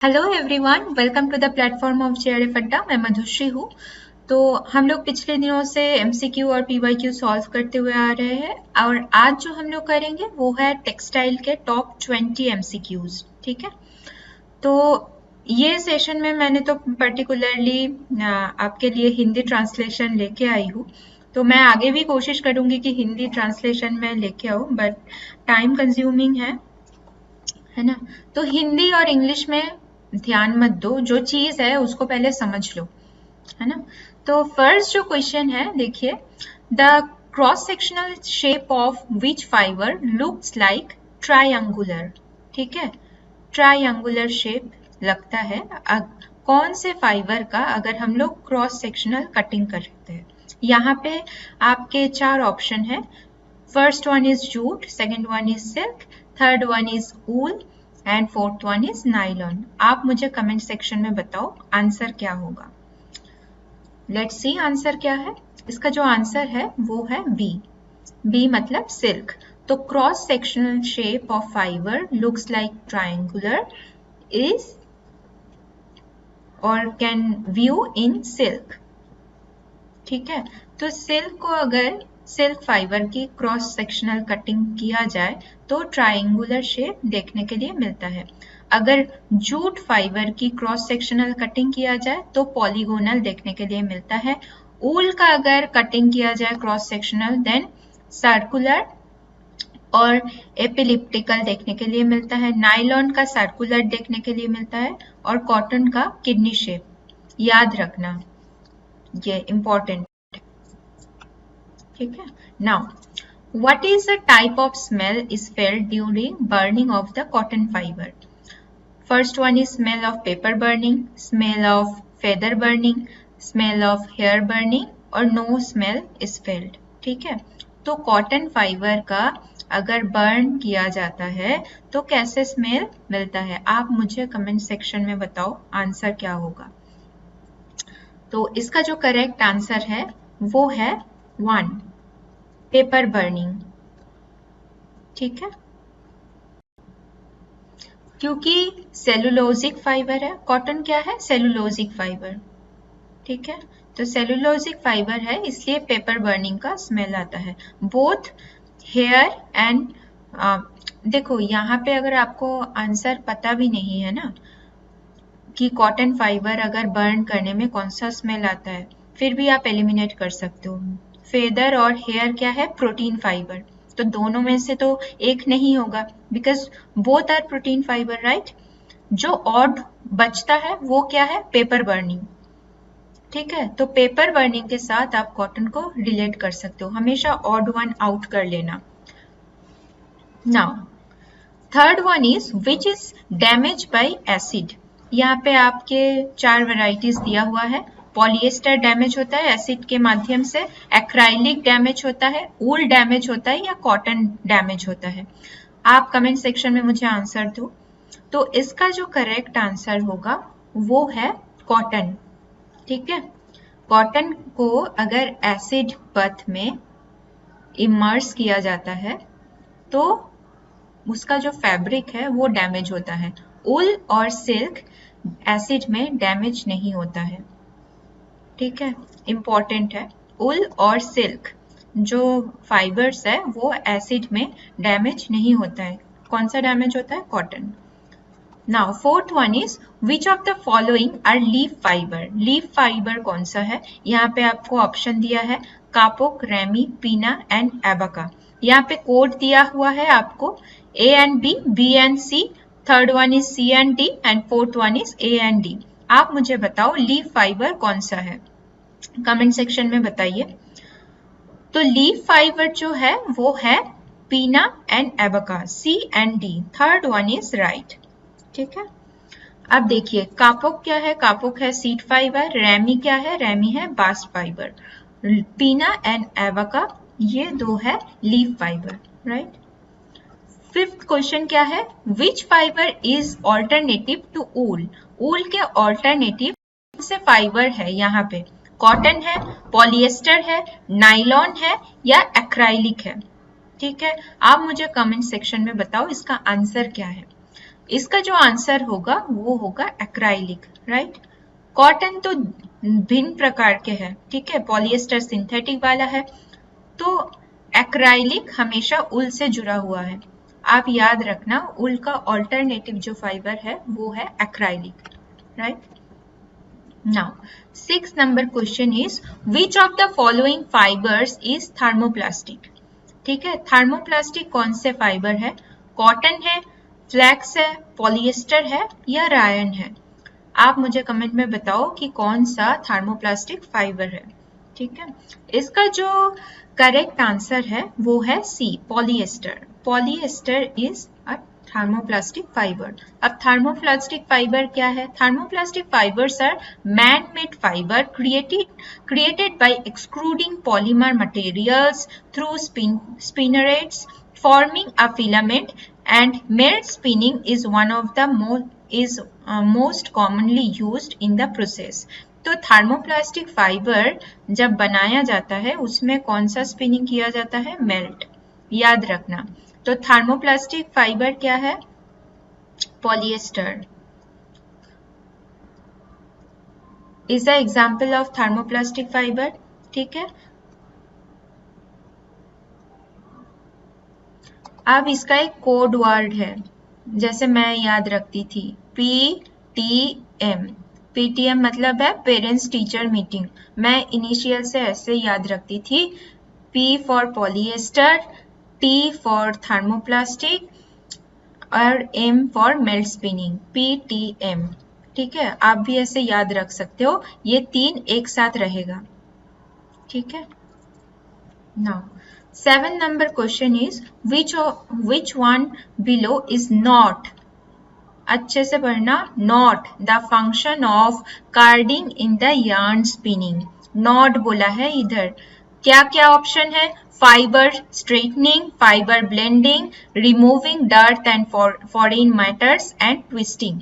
Hello everyone, welcome to the platform of JRF Adda. मैं मधुश्री हूँ। तो हम लोग पिछले दिनों से एमसीक्यू और पीवाईक्यू सॉल्व करते हुए आ रहे हैं और आज जो हम लोग करेंगे वो है टेक्सटाइल के टॉप 20 एमसीक्यूज। ठीक है, तो ये सेशन में मैंने तो पर्टिकुलरली आपके लिए हिंदी ट्रांसलेशन लेके आई हूँ। तो मैं आगे भी कोशिश करूंगी कि हिंदी ट्रांसलेशन में लेके आऊँ, बट टाइम कंज्यूमिंग है ना। तो हिंदी और इंग्लिश में ध्यान मत दो, जो चीज है उसको पहले समझ लो, है ना। तो फर्स्ट जो क्वेश्चन है देखिए, the cross sectional shape of which fibre looks like triangular. ठीक है, ट्रायंगुलर शेप लगता है कौन से फाइबर का अगर हम लोग क्रॉस सेक्शनल कटिंग करते हैं। यहाँ पे आपके चार ऑप्शन है। First one is jute, second one is silk, third one is wool and fourth one is nylon. आप मुझे कमेंट सेक्शन में बताओ आंसर क्या होगा। लेट्स सी आंसर क्या है। इसका जो आंसर है वो है बी। बी मतलब सिल्क। तो cross sectional shape of fibre looks like triangular is और कैन व्यू इन सिल्क। ठीक है, तो सिल्क को अगर सिल्क फाइबर की क्रॉस सेक्शनल कटिंग किया जाए तो ट्रायंगुलर शेप देखने के लिए मिलता है। अगर जूट फाइबर की क्रॉस सेक्शनल कटिंग किया जाए तो पॉलीगोनल देखने के लिए मिलता है। ऊल का अगर कटिंग किया जाए क्रॉस सेक्शनल देन सर्कुलर और एपिलिप्टिकल देखने के लिए मिलता है। नायलॉन का सर्कुलर देखने के लिए मिलता है और कॉटन का किडनी शेप। याद रखना, ये इंपॉर्टेंट। ठीक है, now what is the type of smell is felt during burning of the cotton fiber? First one is smell of paper burning, smell of feather burning, smell of hair burning और no smell is felt। ठीक है, तो cotton fibre का अगर burn किया जाता है तो कैसे स्मेल मिलता है, आप मुझे कमेंट सेक्शन में बताओ आंसर क्या होगा। तो इसका जो करेक्ट आंसर है वो है 1, पेपर बर्निंग। ठीक है, क्योंकि सेलुलोजिक फाइबर है। कॉटन क्या है? Cellulosic fibre. ठीक है, तो सेलुलोजिक फाइबर है इसलिए पेपर बर्निंग का स्मेल आता है। बोथ हेयर एंड देखो यहाँ पे अगर आपको आंसर पता भी नहीं है ना कि कॉटन फाइबर अगर बर्न करने में कौन सा स्मेल आता है, फिर भी आप एलिमिनेट कर सकते हो। फेदर और हेयर क्या है? Protein fibre. तो दोनों में से तो एक नहीं होगा because both are protein fibre, right. जो ऑड बचता है वो क्या है? Paper burning. ठीक है, तो पेपर बर्निंग के साथ आप कॉटन को रिलेट कर सकते हो, हमेशा ऑड वन आउट कर लेना। Now third one is which is damage bye acid. यहाँ पे आपके चार वैरायटीज दिया हुआ है। पॉलिएस्टर डैमेज होता है एसिड के माध्यम से, एक्राइलिक डैमेज होता है, वूल डैमेज होता है या कॉटन डैमेज होता है। आप कमेंट सेक्शन में मुझे आंसर दो। तो इसका जो करेक्ट आंसर होगा वो है कॉटन। ठीक है, कॉटन को अगर एसिड बथ में इमर्स किया जाता है तो उसका जो फैब्रिक है वो डैमेज होता है। वूल और सिल्क एसिड में डैमेज नहीं होता है। ठीक है, इंपॉर्टेंट है। वूल और सिल्क जो फाइबर्स है वो एसिड में डैमेज नहीं होता है। कौन सा डैमेज होता है? Cotton. Now fourth one is which of the following are leaf fibre. Leaf fibre कौन सा है? यहाँ पे आपको ऑप्शन दिया है कापोक, रेमी, पीना एंड एबाका। यहाँ पे कोड दिया हुआ है आपको A and B, B and C, third one is C and D and fourth one is A and D. आप मुझे बताओ लीफ फाइबर कौन सा है, कमेंट सेक्शन में बताइए। तो लीफ फाइबर जो है वो है pina and abaca, C and D, third one is right. ठीक है, अब देखिए कापोक क्या है? कापोक है सीड फाइबर। रेमी क्या है? रेमी है बास्ट फाइबर। पीना एंड एबाका ये दो है leaf fibre, right. Fifth question क्या है? विच फाइबर इज ऑल्टरनेटिव टू वूल। वूल के ऑल्टरनेटिव कौन से फाइबर है? यहाँ पे कॉटन है, पॉलिएस्टर है, नाइलॉन है या एक्राइलिक है। ठीक है, आप मुझे कमेंट सेक्शन में बताओ इसका आंसर क्या है। इसका जो आंसर होगा वो होगा एक्राइलिक, राइट। कॉटन तो भिन्न प्रकार के हैं, ठीक है, पॉलिएस्टर सिंथेटिक वाला है, तो एक्राइलिक हमेशा उल से जुड़ा हुआ है। आप याद रखना उल का ऑल्टरनेटिव जो फाइबर है वो है acrylic, right. Now, 6th number question is which of the following fibers is thermoplastic? ठीक है, थर्मोप्लास्टिक कौन से फाइबर है? कॉटन है, फ्लैक्स है, पॉलिएस्टर है या रायन है? आप मुझे कमेंट में बताओ कि कौन सा थर्मोप्लास्टिक फाइबर है, ठीक है। इसका जो करेक्ट आंसर है वो है C, polyester. Polyester is a thermoplastic fiber. अब thermoplastic fiber क्या है? Thermoplastic fibers are man-made fiber created by extruding polymer materials through spinnerets, forming a filament, and melt spinning is one of the most commonly used in the process. तो thermoplastic fibre जब बनाया जाता है उसमें कौन सा स्पिनिंग किया जाता है? मेल्ट, याद रखना। तो थर्मोप्लास्टिक फाइबर क्या है? Polyester is the example of thermoplastic fibre, ठीक है। अब इसका एक कोड वर्ड है, जैसे मैं याद रखती थी, PTM। PTM मतलब है पेरेंट्स टीचर मीटिंग। मैं इनिशियल से ऐसे याद रखती थी, P for polyester, T for thermoplastic और M for melt spinning, PTM, ठीक है। आप भी ऐसे याद रख सकते हो, ये तीन एक साथ रहेगा, ठीक है। Now 7 number question is which one below is not, अच्छे से पढ़ना, not the function of carding in the yarn spinning। not बोला है इधर, क्या क्या ऑप्शन है? Fibre straightening, fibre blending, removing dirt and foreign matters and twisting.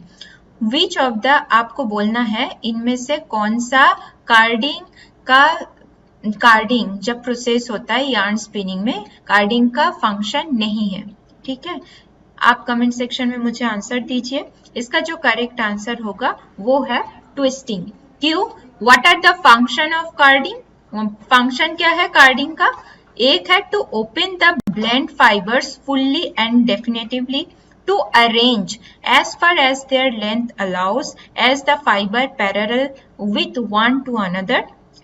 Which of the आपको बोलना है इनमें से कौन सा कार्डिंग जब प्रोसेस होता है यार्न स्पिनिंग में, कार्डिंग का फंक्शन नहीं है, ठीक है। आप कमेंट सेक्शन में मुझे आंसर दीजिए। इसका जो करेक्ट आंसर होगा वो है ट्विस्टिंग। क्यों? What are the function of carding? Function क्या है कार्डिंग का? एक है to open the blend fibres fully and definitively, to arrange as far as their length allows as the fiber parallel with one to another,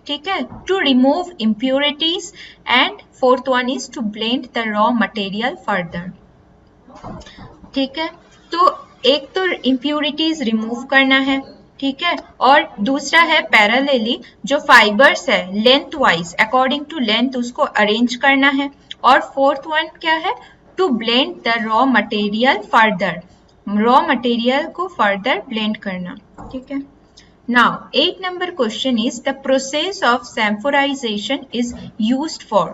ठीक है, to remove impurities, and fourth one is to blend the raw material further, ठीक है। तो एक तो impurities remove करना है, ठीक है, और दूसरा है पैरेलली जो फाइबर्स है lengthwise according to length उसको अरेंज करना है, और फोर्थ वन क्या है? To blend the raw material further, raw material को फर्दर ब्लेंड करना, ठीक है। Now 8 number question is the process of sanforization is used for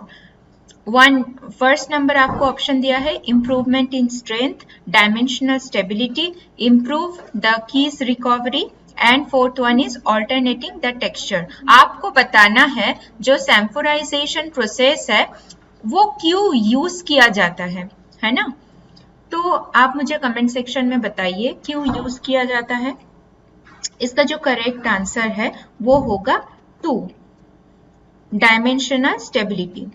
first number आपको ऑप्शन दिया है improvement in strength, dimensional stability, improve the crease recovery, and fourth one is alternating the texture. आपको बताना है जो सैम्फोराइजेशन प्रोसेस है वो क्यों यूज किया जाता है ना। तो आप मुझे कमेंट सेक्शन में बताइए क्यों यूज किया जाता है। इसका जो करेक्ट आंसर है वो होगा 2, dimensional stability.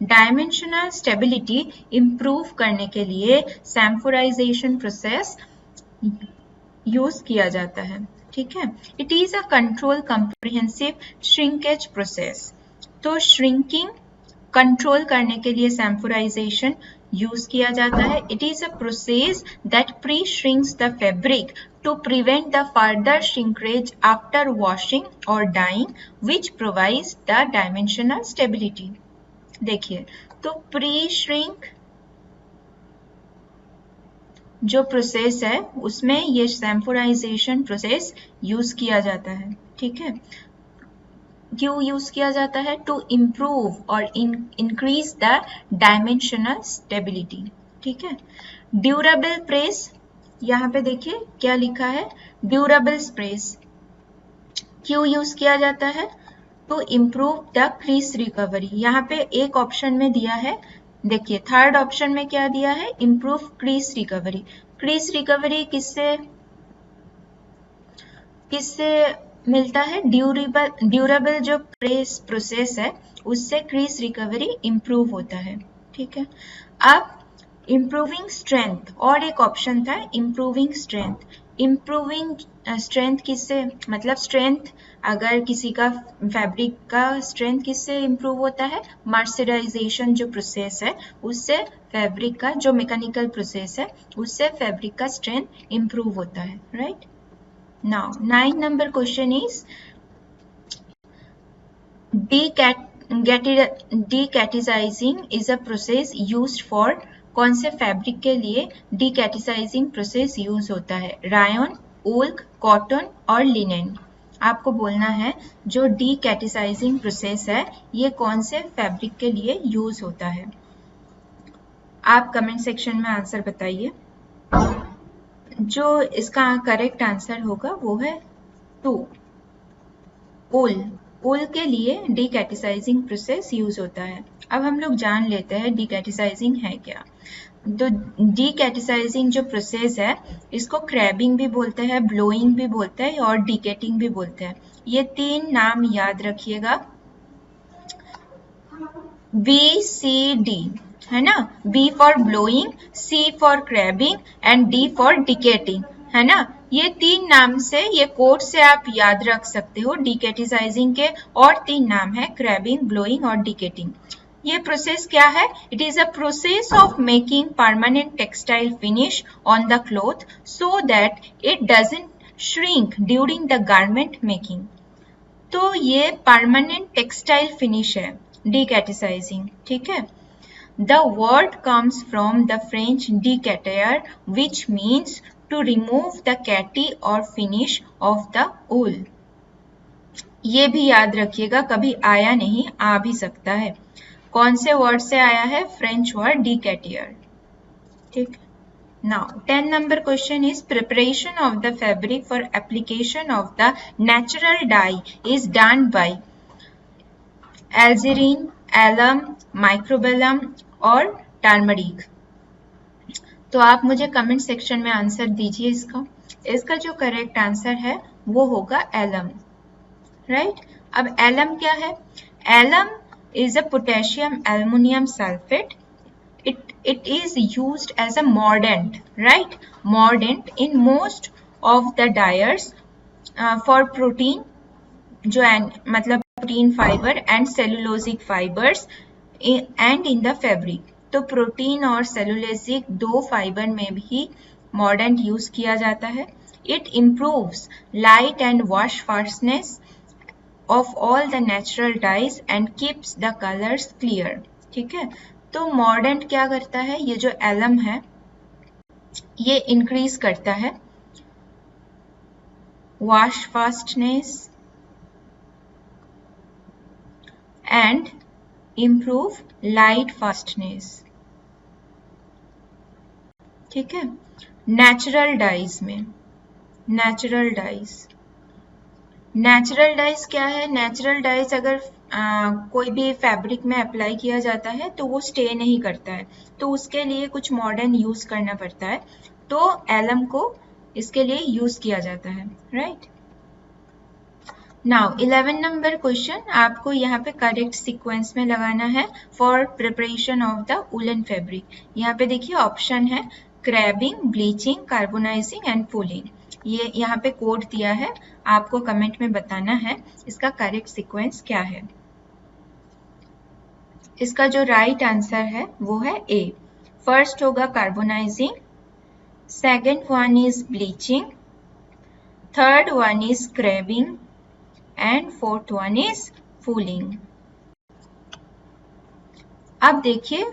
Dimensional stability improve करने के लिए सैम्फोराइजेशन प्रोसेस यूज किया जाता है, ठीक है। It is a control comprehensive shrinkage process. तो श्रिंकिंग कंट्रोल करने के लिए सैम्फोराइजेशन यूज किया जाता है। It is a process that pre shrinks the fabric to prevent the further shrinkage after washing और dyeing, which provides the dimensional stability. देखिए, तो प्री श्रिंक जो प्रोसेस है उसमें ये सैम्फोराइजेशन प्रोसेस यूज किया जाता है, ठीक है। क्यों यूज किया जाता है? टू इम्प्रूव और इंक्रीज द डायमेंशनल स्टेबिलिटी, ठीक है। ड्यूरेबल प्रेस, यहाँ पे देखिए क्या लिखा है, ड्यूरेबल प्रेस क्यों यूज किया जाता है? To improve the crease recovery. यहाँ पे एक ऑप्शन में दिया है, देखिए थर्ड ऑप्शन में क्या दिया है, improve crease recovery. Crease recovery किससे मिलता है? ड्यूरेबल जो प्रोसेस है उससे क्रीज रिकवरी इंप्रूव होता है। ठीक है, अब इम्प्रूविंग स्ट्रेंथ, और एक ऑप्शन था इम्प्रूविंग स्ट्रेंथ किससे, मतलब स्ट्रेंथ अगर किसी का फैब्रिक का स्ट्रेंथ किससे इम्प्रूव होता है? मर्सराइजेशन जो प्रोसेस है उससे फैब्रिक का, जो मैकेनिकल प्रोसेस है उससे फैब्रिक का स्ट्रेंथ इम्प्रूव होता है, right. Now, 9 number question is decatizing is a process used for, कौन से फैब्रिक के लिए decatizing प्रोसेस यूज होता है? रायन, वूल, कॉटन और लिनेन। आपको बोलना है जो decatizing प्रोसेस है ये कौन से फैब्रिक के लिए यूज होता है। आप कमेंट सेक्शन में आंसर बताइए। जो इसका करेक्ट आंसर होगा वो है 2, वूल के लिए डीकैटिसाइजिंग प्रोसेस यूज होता है। अब हम लोग जान लेते हैं डीकैटिसाइजिंग है क्या। तो डीकैटिसाइजिंग जो प्रोसेस है इसको क्रैबिंग भी बोलते हैं, ब्लोइंग भी बोलते हैं और डिकेटिंग भी बोलते हैं। ये 3 नाम याद रखिएगा, BCD है ना, B for blowing, C for crabbing and D for decating, है ना। ये 3 नाम से, ये कोड से आप याद रख सकते हो डीकेटिसाइजिंग के, और 3 नाम है क्रैबिंग, ब्लोइंग और डिकेटिंग। ये प्रोसेस क्या है? It is a process of making permanent textile finish on the cloth so that it doesn't shrink during the garment making. तो ये परमानेंट टेक्सटाइल फिनिश है decatizing, ठीक है। The word comes from the French decater, which means to remove the catty or finish of the wool. ये भी याद रखिएगा, कभी आया नहीं, आ भी सकता है। कौन से वर्ड से आया है? फ्रेंच वर्ड decater, ठीक। Now, 10 number question is preparation of the fabric for application of the natural dye is done by alizarin, alum, myrobalan और टर्मरिक। तो आप मुझे कमेंट सेक्शन में आंसर दीजिए इसका जो करेक्ट आंसर है वो होगा एलम, राइट। अब एलम क्या है? Alum is a potassium aluminium sulphate. it is used as a mordant, right, mordant in most of the dyers for protein, जो मतलब protein fibre and cellulosic fibres and in the fabric. तो protein और cellulosic 2 fibre में भी mordant use किया जाता है। It improves light and wash fastness of all the natural dyes and keeps the colours clear, ठीक है। तो मॉर्डेंट क्या करता है? ये जो एलम है ये इंक्रीज करता है wash fastness and improve light fastness, ठीक है। नेचुरल डाइज में, नेचुरल डाइज क्या है? नेचुरल डाइज अगर कोई भी फैब्रिक में अप्लाई किया जाता है तो वो स्टे नहीं करता है, तो उसके लिए कुछ मॉडर्न यूज करना पड़ता है, तो एलम को इसके लिए यूज किया जाता है, राइट। नाउ 11 नंबर क्वेश्चन, आपको यहाँ पे करेक्ट सीक्वेंस में लगाना है for preparation of the woollen fabric. यहाँ पे देखिए ऑप्शन है क्रैबिंग, ब्लीचिंग, कार्बोनाइजिंग एंड फूलिंग। ये यहाँ पे कोड दिया है, आपको कमेंट में बताना है इसका करेक्ट सीक्वेंस क्या है। इसका जो राइट आंसर है वो है ए। फर्स्ट होगा carbonising, second one is bleaching, third one is crabbing and fourth one is fulling. अब देखिए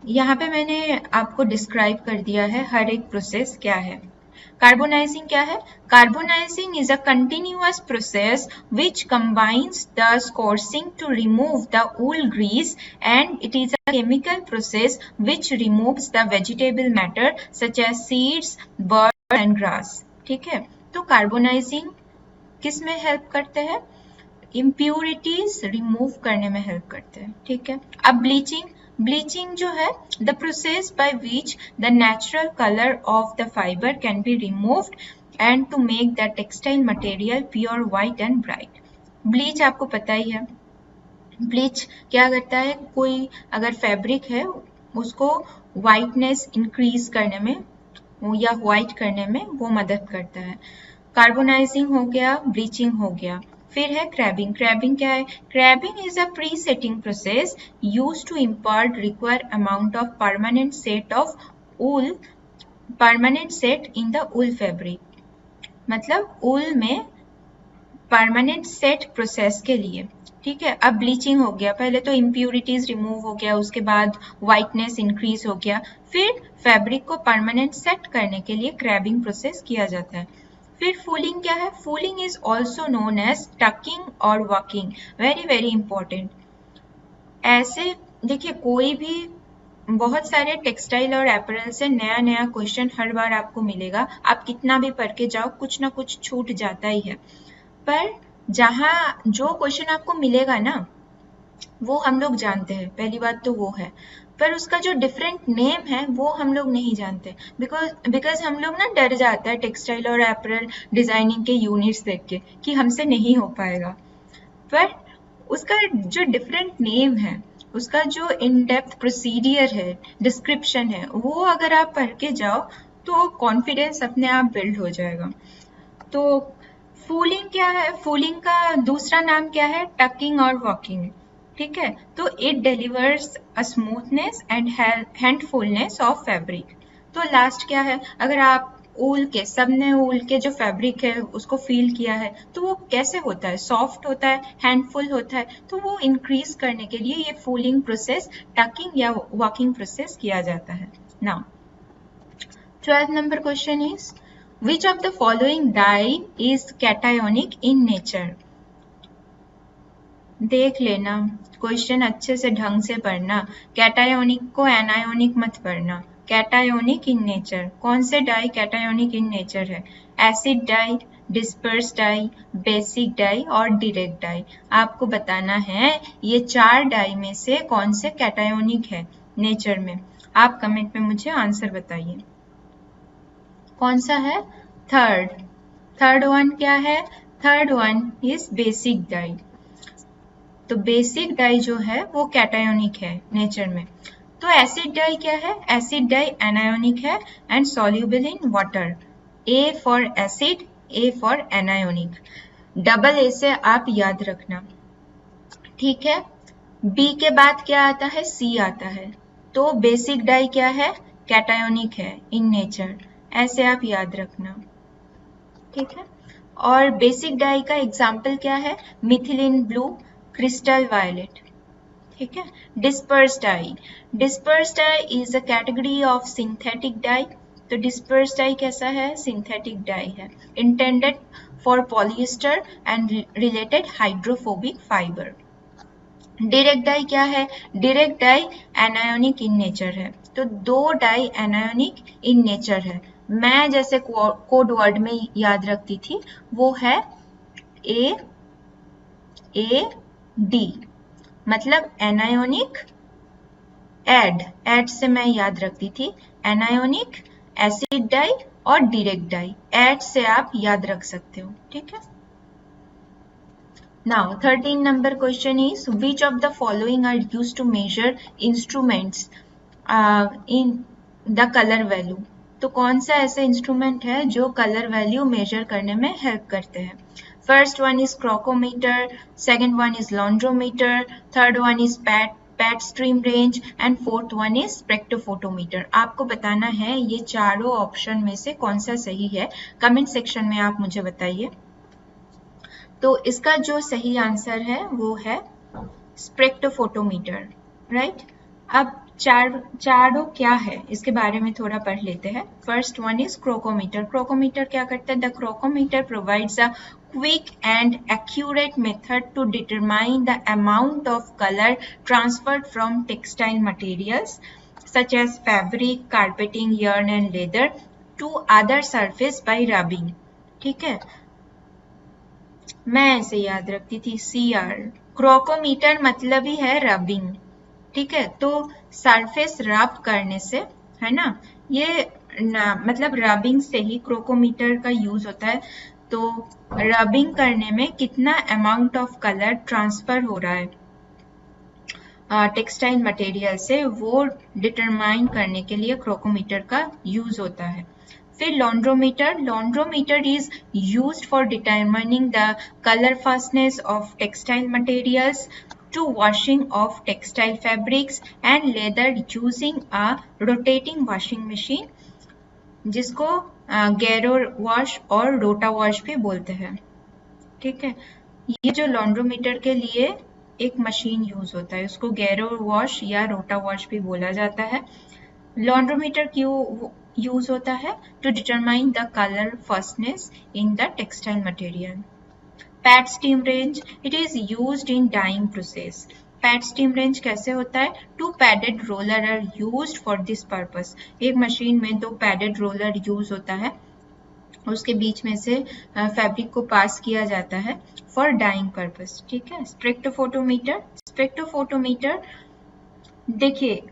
यहाँ पे मैंने आपको डिस्क्राइब कर दिया है हर एक प्रोसेस क्या है। कार्बोनाइजिंग क्या है? Carbonising is a continuous process which combines the scouring to remove the wool grease and it is a chemical process which removes the vegetable matter such as seeds, burrs and grass, ठीक है। तो carbonising किस में help करते हैं? Impurities remove करने में help करते हैं, ठीक है। अब ब्लीचिंग, ब्लीचिंग जो है the process by which the natural colour of the fibre can be removed and to make the textile material pure white and bright. Bleach आपको पता ही है, ब्लीच क्या करता है, कोई अगर फैब्रिक है उसको व्हाइटनेस इंक्रीज करने में या व्हाइट करने में वो मदद करता है। कार्बोनाइजिंग हो गया, ब्लीचिंग हो गया। फिर है क्रैबिंग। क्रैबिंग क्या है? Crabbing is a pre setting process use to impart require amount of permanent set of wool, permanent set in the wool fabric. मतलब ऊल में परमानेंट सेट प्रोसेस के लिए, ठीक है। अब ब्लीचिंग हो गया, पहले तो इम्प्यूरिटीज रिमूव हो गया, उसके बाद व्हाइटनेस इंक्रीज हो गया, फिर फैब्रिक को परमानेंट सेट करने के लिए क्रैबिंग प्रोसेस किया जाता है। फिर फूलिंग क्या है? Fulling is also known as tucking और वॉकिंग। Very very important. ऐसे देखिए, कोई भी बहुत सारे टेक्सटाइल और एपरल से नया नया क्वेश्चन हर बार आपको मिलेगा, आप कितना भी पढ़ के जाओ कुछ ना कुछ छूट जाता ही है, पर जहाँ जो क्वेश्चन आपको मिलेगा ना वो हम लोग जानते हैं, पहली बात तो वो है, पर उसका जो डिफरेंट नेम है वो हम लोग नहीं जानते, बिकॉज हम लोग ना डर जाता है टेक्सटाइल और एपरल डिजाइनिंग के यूनिट्स देख के कि हमसे नहीं हो पाएगा, पर उसका जो डिफरेंट नेम है, उसका जो इन डेप्थ प्रोसीडियर है, डिस्क्रिप्शन है, वो अगर आप पढ़ के जाओ तो कॉन्फिडेंस अपने आप बिल्ड हो जाएगा। तो फूलिंग क्या है? फूलिंग का दूसरा नाम क्या है? टकिंग और वॉकिंग, ठीक है। तो it delivers a smoothness and handfulness of fabric. तो लास्ट क्या है? अगर आप ऊल के, सबने ऊल के जो फैब्रिक है उसको फील किया है तो वो कैसे होता है? सॉफ्ट होता है, हैंडफुल होता है, तो वो इंक्रीज करने के लिए ये फूलिंग प्रोसेस, टकिंग या वॉकिंग प्रोसेस किया जाता है। Now 12th number question is which of the following dye is cationic in nature? देख लेना, क्वेश्चन अच्छे से ढंग से पढ़ना, कैटायोनिक को एनायोनिक मत पढ़ना। कैटायोनिक इन नेचर, कौन से डाई कैटायोनिक इन नेचर है? Acid dye, disperse dye, basic dye और डायरेक्ट डाई। आपको बताना है ये चार डाई में से कौन से कैटायोनिक है नेचर में। आप कमेंट में मुझे आंसर बताइए कौन सा है? थर्ड वन क्या है? Third one is basic dye. तो बेसिक डाई जो है वो कैटायोनिक है नेचर में। तो एसिड डाई क्या है? एसिड डाई एनायोनिक है and soluble in water. A for acid, A for anionic. Double A से आप याद रखना, ठीक है। बी के बाद क्या आता है? सी आता है। तो बेसिक डाई क्या है? कैटायोनिक है इन नेचर, ऐसे आप याद रखना, ठीक है। और बेसिक डाई का एग्जाम्पल क्या है? मिथिलिन ब्लू, क्रिस्टल वायलेट, ठीक है। Disperse dye, disperse dye is a category of synthetic dye. तो डिस्पर्स डाई कैसा है? सिंथेटिक डाई है, intended for polyester and related hydrophobic fibre. Direct dye क्या है? Direct dye anionic in nature है। तो दो डाई एनायोनिक इन नेचर है। मैं जैसे कोड वर्ड में याद रखती थी वो है ए डी, मतलब एनायोनिक एड से मैं याद रखती थी, एनायोनिक, एसिड डाई और डायरेक्ट डाई। एड से आप याद रख सकते हो, ठीक है। Now, 13 number question is which of the following are used to measure instruments in the color value? तो कौन सा ऐसा इंस्ट्रूमेंट है जो कलर वैल्यू मेजर करने में हेल्प करते हैं? First one is crockmeter, second one is launderometer, third one is pat stream range and fourth one is spectrophotometer. आपको बताना है ये चारों ऑप्शन में से कौन सा सही है, कमेंट सेक्शन में आप मुझे बताइए। तो इसका जो सही आंसर है वो है स्पेक्ट्रोफोटोमीटर, राइट। अब चारों क्या है इसके बारे में थोड़ा पढ़ लेते हैं। First one is crockmeter. Crockmeter क्या करता है? The crockmeter provides a quick and accurate method to determine the amount of color transferred from textile materials such as fabric, carpeting, yarn and leather to other surface by rubbing, ठीक है। मैं ऐसे याद रखती थी CR। क्रोकोमीटर मतलब ही है rubbing, ठीक है। तो सरफेस रब करने से, है ना, ये मतलब रबिंग से ही क्रोकोमीटर का यूज होता है। तो रबिंग करने में कितना अमाउंट ऑफ कलर ट्रांसफर हो रहा है टेक्सटाइल मटेरियल से, वो डिटरमाइन करने के लिए क्रोकोमीटर का यूज होता है। फिर launderometer is used for determining the colour fastness of textile materials to washing of textile fabrics and leather using a rotating washing machine, जिसको गैरो वॉश और रोटा वॉश भी बोलते हैं। ठीक है, ये जो लॉन्ड्रोमीटर के लिए एक मशीन यूज होता है, उसको गैरो वॉश या रोटा वॉश भी बोला जाता है। लॉन्ड्रोमीटर क्यों यूज होता है? To determine the colour fastness in the textile material. Pad steam range, it is used in dyeing process. Pad steam range कैसे होता है? Two padded roller are used for this purpose. एक मशीन में 2 padded roller use होता है, उसके बीच में से फैब्रिक को पास किया जाता है फॉर डाइंग पर्पस। ठीक है। स्पेक्ट्रोफोटोमीटर, देखिए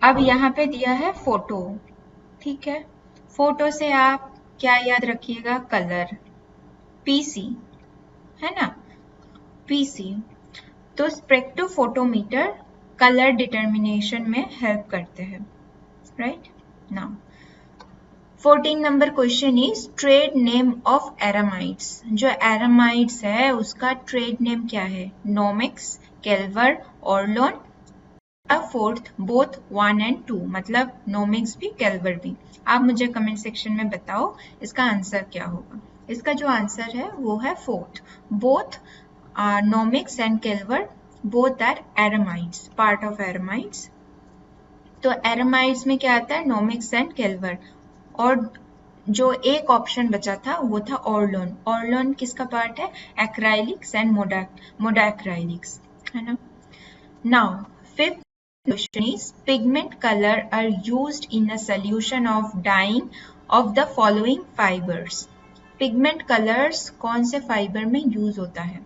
अब यहाँ पे दिया है फोटो, ठीक है। फोटो से आप क्या याद रखिएगा? कलर, पीसी, है ना, पीसी। तो स्पेक्ट्रोफोटोमीटर कलर डिटर्मिनेशन में हेल्प करते हैं, right. Now 14 number question is trade name of aramids. जो एरामाइड्स है उसका ट्रेड नेम क्या है? Nomex, Kevlar, Orlon. Fourth both 1 and 2, मतलब नोमेक्स भी केल्वर भी। आप मुझे कमेंट सेक्शन में बताओ इसका आंसर क्या होगा। इसका जो आंसर है वो है fourth, both Nomex and Kevlar both are aramids, part of aramids. तो एरामाइड्स में क्या आता है? Nomex and Kevlar. और जो एक ऑप्शन बचा था वो था ऑर्लोन। ऑर्लोन किसका पार्ट है? एक्राइलिक्स एंड मोडाक्राइलिक्स, है ना। Now fifth question is pigment color are used in a solution of dyeing of the following fibers. Pigment colors कौन से फाइबर में यूज होता है?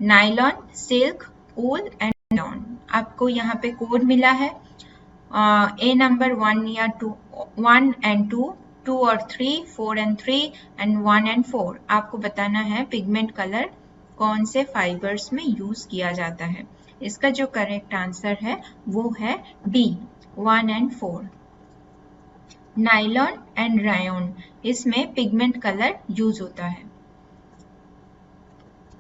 Nylon, silk, wool and rayon. आपको यहाँ पे कोड मिला है ए नंबर 1 या 2, 1 and 2, 2 और 3, 4 and 3 and 1 and 4। आपको बताना है पिगमेंट कलर कौन से फाइबर्स में यूज किया जाता है। इसका जो करेक्ट आंसर है वो है D, 1 and 4, nylon and rayon. इसमें पिगमेंट कलर यूज होता है।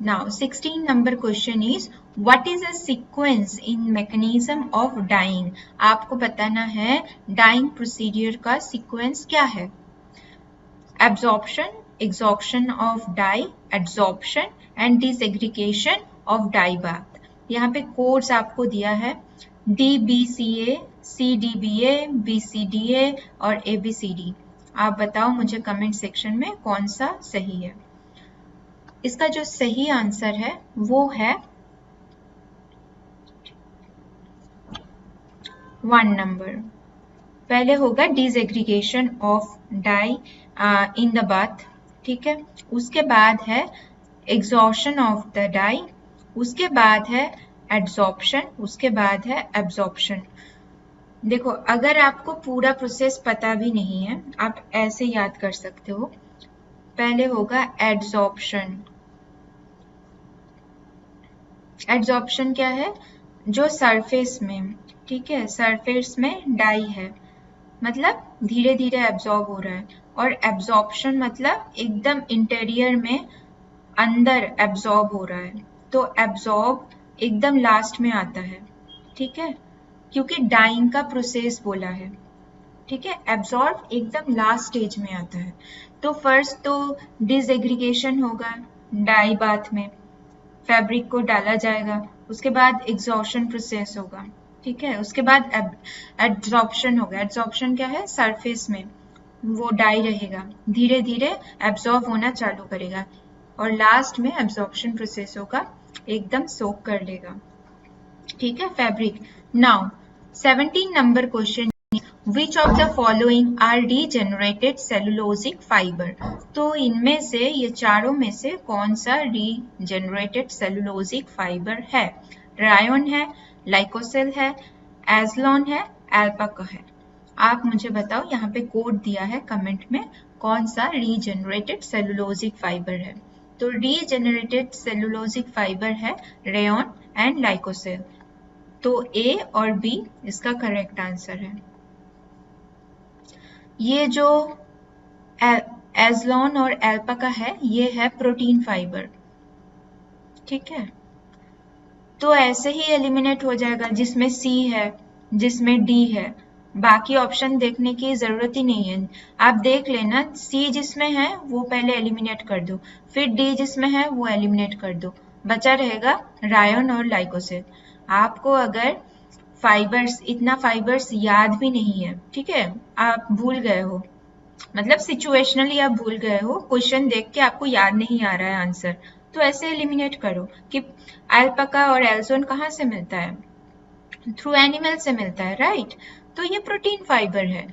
Now 16 number question is what is a sequence in mechanism of dyeing. आपको बताना है डाइंग प्रोसीजर का सीक्वेंस क्या है। Absorption, exsorption of dye, adsorption and disaggregation of dye bath. यहाँ पे कोड्स आपको दिया है DBCA, CDBA, BCDA और ABCD। आप बताओ मुझे कमेंट सेक्शन में कौन सा सही है। इसका जो सही आंसर है वो है 1 नंबर। पहले होगा disaggregation of dye in the bath, ठीक है। उसके बाद है एग्जॉर्प्शन ऑफ द डाई, उसके बाद है एड्सॉर्प्शन, उसके बाद है एब्जॉर्प्शन। देखो अगर आपको पूरा प्रोसेस पता भी नहीं है आप ऐसे याद कर सकते हो। पहले होगा एड्सॉर्प्शन। एड्सॉर्प्शन क्या है? जो सरफेस में, ठीक है, सरफेस में डाई है मतलब धीरे धीरे एब्जॉर्ब हो रहा है। और एब्जॉर्प्शन मतलब एकदम इंटीरियर में अंदर एब्जॉर्ब हो रहा है। तो एब्जॉर्ब एकदम लास्ट में आता है, ठीक है, क्योंकि डाइंग का प्रोसेस बोला है, ठीक है। एब्जॉर्ब एकदम लास्ट स्टेज में आता है। तो फर्स्ट तो डिसएग्रीगेशन होगा डाई बाथ में, फैब्रिक को डाला जाएगा, उसके बाद एग्जॉर्प्शन प्रोसेस होगा, ठीक है। उसके बाद एड्सॉर्प्शन होगा। एड्सॉर्प्शन क्या है? सरफेस में वो डाई रहेगा, धीरे धीरे एब्जॉर्ब होना चालू करेगा और लास्ट में एब्जॉर्प्शन प्रोसेस होगा, एकदम सोक कर लेगा, ठीक है, fabric. Now 17 number question, which of the following are regenerated cellulosic fibre. तो इनमें से, ये चारों में से कौन सा रीजेनरेटेड सेलुलोजिक फाइबर है? रायन है, लाइकोसेल है, एज़लोन है, एल्पाका है। आप मुझे बताओ, यहाँ पे कोड दिया है कमेंट में, कौन सा रीजेनरेटेड सेलुलोजिक फाइबर है। तो रीजेनरेटेड सेलुलोजिक फाइबर है रेयॉन एंड लाइकोसेल। तो ए और बी इसका करेक्ट आंसर है। ये जो एज़लोन और एल्पाका है, ये है प्रोटीन फाइबर, ठीक है। तो ऐसे ही एलिमिनेट हो जाएगा, जिसमें सी है, जिसमें डी है, बाकी ऑप्शन देखने की जरूरत ही नहीं है। आप देख लेना, सी जिसमें है वो पहले एलिमिनेट कर दो, फिर डी जिसमें है वो एलिमिनेट कर दो, बचा रहेगा रायोन और लाइकोसेल। आपको अगर फाइबर्स, इतना फाइबर्स याद भी नहीं है, ठीक है, आप भूल गए हो, मतलब सिचुएशनली आप भूल गए हो, क्वेश्चन देख के आपको याद नहीं आ रहा है आंसर, तो ऐसे एलिमिनेट करो कि एल्पाका और एल्जोन कहाँ से मिलता है, थ्रू एनिमल से मिलता है, राइट। तो ये प्रोटीन फाइबर है,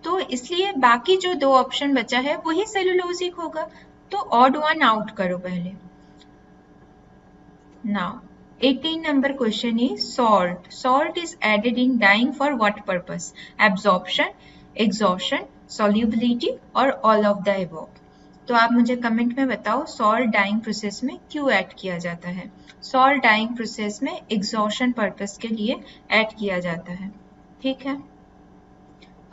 तो इसलिए बाकी जो दो ऑप्शन बचा है वही सेलुलोजिक होगा। तो ऑड वन आउट करो पहले। Now 18 number question is salt. Salt is added in dyeing for what purpose? Absorption, exhaustion, solubility or all of the above. तो आप मुझे कमेंट में बताओ, सॉल्ट डाइंग प्रोसेस में क्यों ऐड किया जाता है। सॉल्ट डाइंग प्रोसेस में एग्जॉशन पर्पस के लिए ऐड किया जाता है, ठीक है।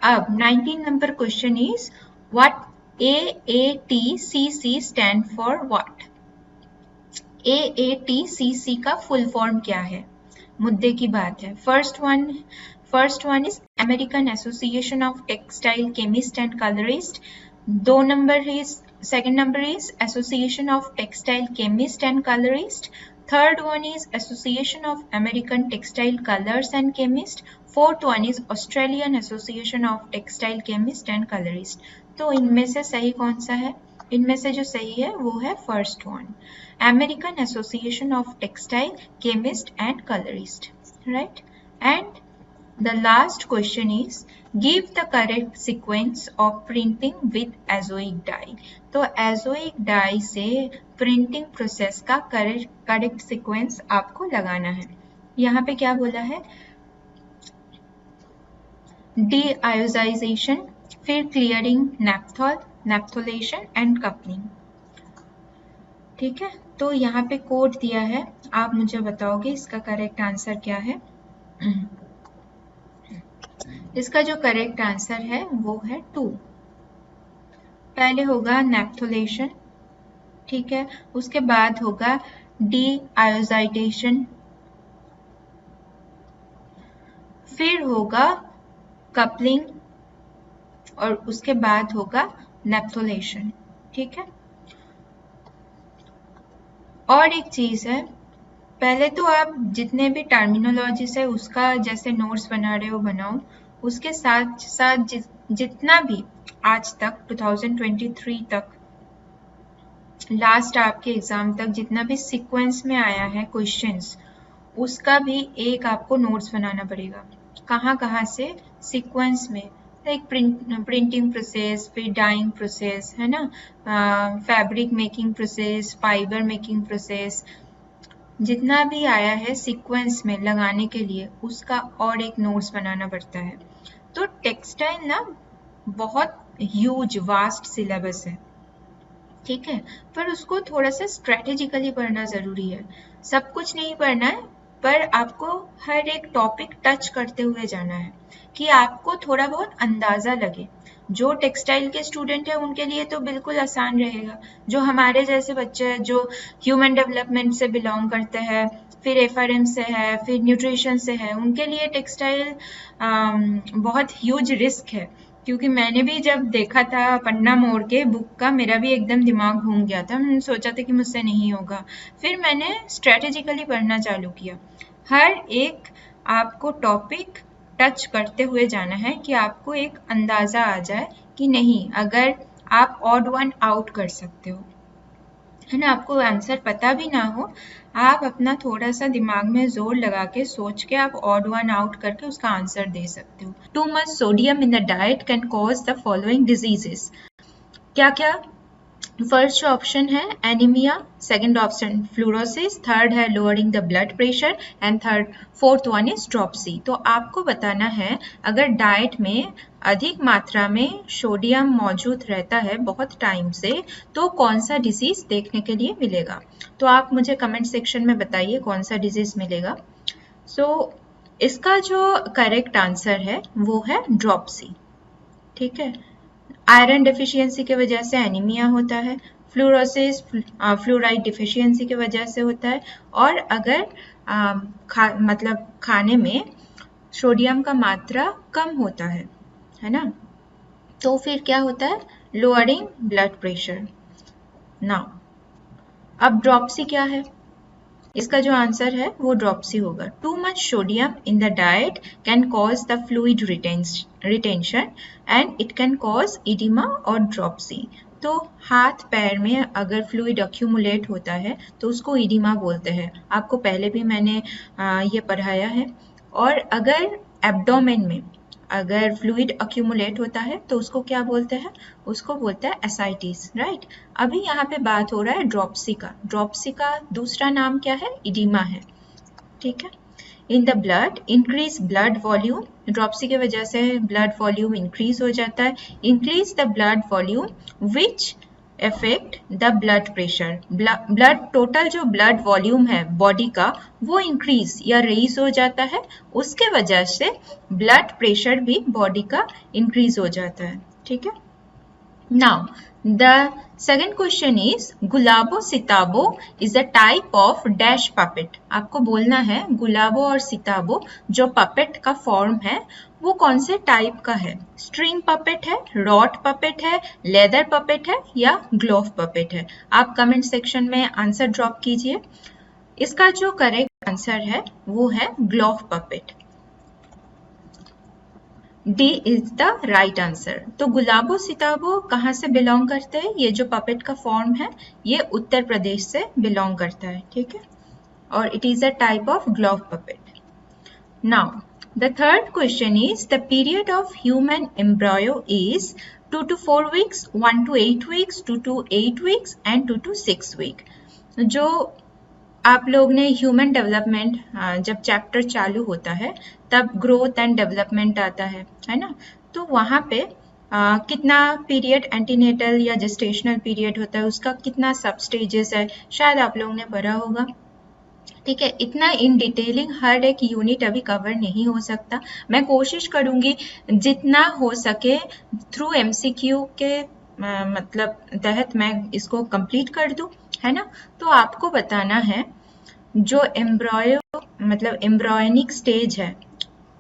अब 19 number question is what AATCC stand for what. AATCC का फुल फॉर्म क्या है, मुद्दे की बात है। First one is American association of textile chemist and colourist. Second number is Association of Textile Chemist and Colorist. Third one is Association of American Textile Colors and Chemist. Fourth one is Australian Association of Textile Chemist and Colorist. तो इनमें से सही कौन सा है? इनमें से जो सही है वो है first one, American Association of Textile Chemist and Colorist, right? And the last question is give the correct sequence of printing with azoic dye. तो azoic dye से प्रिंटिंग प्रोसेस का करेक्ट सीक्वेंस आपको लगाना है। यहाँ पे क्या बोला है, डीआयोजाइजेशन, फिर क्लियरिंग नेप्थॉल, नेप्थोलेशन एंड कपलिंग, ठीक है। तो यहाँ पे कोड दिया है, आप मुझे बताओगे इसका करेक्ट आंसर क्या है। इसका जो करेक्ट आंसर है वो है 2। पहले होगा नेप्थोलेशन, ठीक है, उसके बाद होगा डीआयोजाइडेशन, फिर होगा कपलिंग और उसके बाद होगा नेप्थोलेशन, ठीक है। और एक चीज है, पहले तो आप जितने भी टर्मिनोलॉजीज है उसका जैसे नोट्स बना रहे हो बनाओ, उसके साथ साथ जितना भी आज तक 2023 तक लास्ट आपके एग्जाम तक जितना भी सीक्वेंस में आया है क्वेश्चंस, उसका भी एक आपको नोट्स बनाना पड़ेगा। कहाँ कहाँ से सीक्वेंस में, लाइक प्रिंटिंग प्रोसेस, फिर डाइंग प्रोसेस, है ना, fabric making process, fibre making process, जितना भी आया है सीक्वेंस में लगाने के लिए उसका और एक नोट्स बनाना पड़ता है। तो टेक्सटाइल ना बहुत ह्यूज वास्ट सिलेबस है, ठीक है, पर उसको थोड़ा सा स्ट्रेटेजिकली पढ़ना जरूरी है। सब कुछ नहीं पढ़ना है, पर आपको हर एक टॉपिक टच करते हुए जाना है कि आपको थोड़ा बहुत अंदाजा लगे। जो टेक्सटाइल के स्टूडेंट है उनके लिए तो बिल्कुल आसान रहेगा, जो हमारे जैसे बच्चे हैं जो ह्यूमन डेवलपमेंट से बिलोंग करते हैं, फिर FRM से है, फिर न्यूट्रिशन से है, उनके लिए टेक्सटाइल बहुत ह्यूज रिस्क है। क्योंकि मैंने भी जब देखा था पन्ना मोड़ के बुक का, मेरा भी एकदम दिमाग घूम गया था, मैंने सोचा था कि मुझसे नहीं होगा। फिर मैंने स्ट्रेटेजिकली पढ़ना चालू किया। हर एक आपको टॉपिक टच करते हुए जाना है कि आपको एक अंदाजा आ जाए कि नहीं, अगर आप ऑड वन आउट कर सकते हो, है ना, आपको आंसर पता भी ना हो, आप अपना थोड़ा सा दिमाग में जोर लगा के सोच के आप ऑड वन आउट करके उसका आंसर दे सकते हो। Too much sodium in the diet can cause the following diseases. क्या क्या? फर्स्ट ऑप्शन है anaemia, second option fluorosis, third है lowering the blood pressure and fourth one is dropsy. तो आपको बताना है अगर डाइट में अधिक मात्रा में सोडियम मौजूद रहता है बहुत टाइम से तो कौन सा डिजीज देखने के लिए मिलेगा। तो आप मुझे कमेंट सेक्शन में बताइए कौन सा डिजीज मिलेगा। सो इसका जो करेक्ट आंसर है वो है ड्रॉपसी। ठीक है, आयरन डेफिशिएंसी की वजह से एनीमिया होता है, फ्लूरोसिस फ्लोराइड डिफिशियंसी की वजह से होता है, और अगर मतलब खाने में सोडियम का मात्रा कम होता है ना, तो फिर क्या होता है, लोअरिंग ब्लड प्रेशर। नाउ अब ड्रॉपसी क्या है, इसका जो आंसर है वो ड्रॉपसी होगा। Too much sodium in the diet can cause the fluid retention and it can cause oedema और ड्रॉपसी। तो हाथ पैर में अगर फ्लूइड अक्यूमुलेट होता है तो उसको इडिमा बोलते हैं, आपको पहले भी मैंने ये पढ़ाया है। और अगर एब्डोमेन में अगर फ्लूइड अक्यूमुलेट होता है तो उसको क्या बोलते हैं, उसको बोलते हैं एसाइटिस, राइट। अभी यहाँ पे बात हो रहा है ड्रॉपसी का। ड्रॉपसी का दूसरा नाम क्या है, इडिमा है। ठीक है, in the blood increase blood volume, dropsy की वजह से ब्लड वॉल्यूम इंक्रीज हो जाता है। Increase the blood volume which effect the blood pressure, blood total जो ब्लड वॉल्यूम है बॉडी का वो इंक्रीज या रेज हो जाता है, उसके वजह से ब्लड प्रेशर भी बॉडी का इंक्रीज हो जाता है। ठीक है, now the second question is Gulabo Sitabo is a type of dash puppet। आपको बोलना है गुलाबो और सिताबो जो पपेट का फॉर्म है वो कौन से टाइप का है, स्ट्रिंग पपेट है, रॉड पपेट है, लेदर पपेट है या ग्लोव पपेट है। आप कमेंट सेक्शन में आंसर ड्रॉप कीजिए। इसका जो करेक्ट आंसर है वो है glove puppet. D is the right answer. तो गुलाबो सिताबो कहाँ से बिलोंग करते हैं, ये जो पपेट का फॉर्म है ये उत्तर प्रदेश से बिलोंग करता है। ठीक है, और it is a type of glove puppet. Now the third question is the period of human embryo is 2 to 4 weeks, 1 to 8 weeks, 2 to 8 weeks and 2 to 6 week। जो आप लोग ने ह्यूमन डेवलपमेंट जब चैप्टर चालू होता है तब ग्रोथ एंड डेवलपमेंट आता है ना, तो वहाँ पे कितना पीरियड एंटीनेटल या जेस्टेशनल पीरियड होता है, उसका कितना सब स्टेजेस है, शायद आप लोगों ने पढ़ा होगा। ठीक है, इतना इन डिटेलिंग हर एक यूनिट अभी कवर नहीं हो सकता। मैं कोशिश करूंगी जितना हो सके थ्रू एमसीक्यू के मतलब तहत मैं इसको कंप्लीट कर दूं, है ना। तो आपको बताना है जो एम्ब्रॉयो मतलब एम्ब्रॉयनिक स्टेज है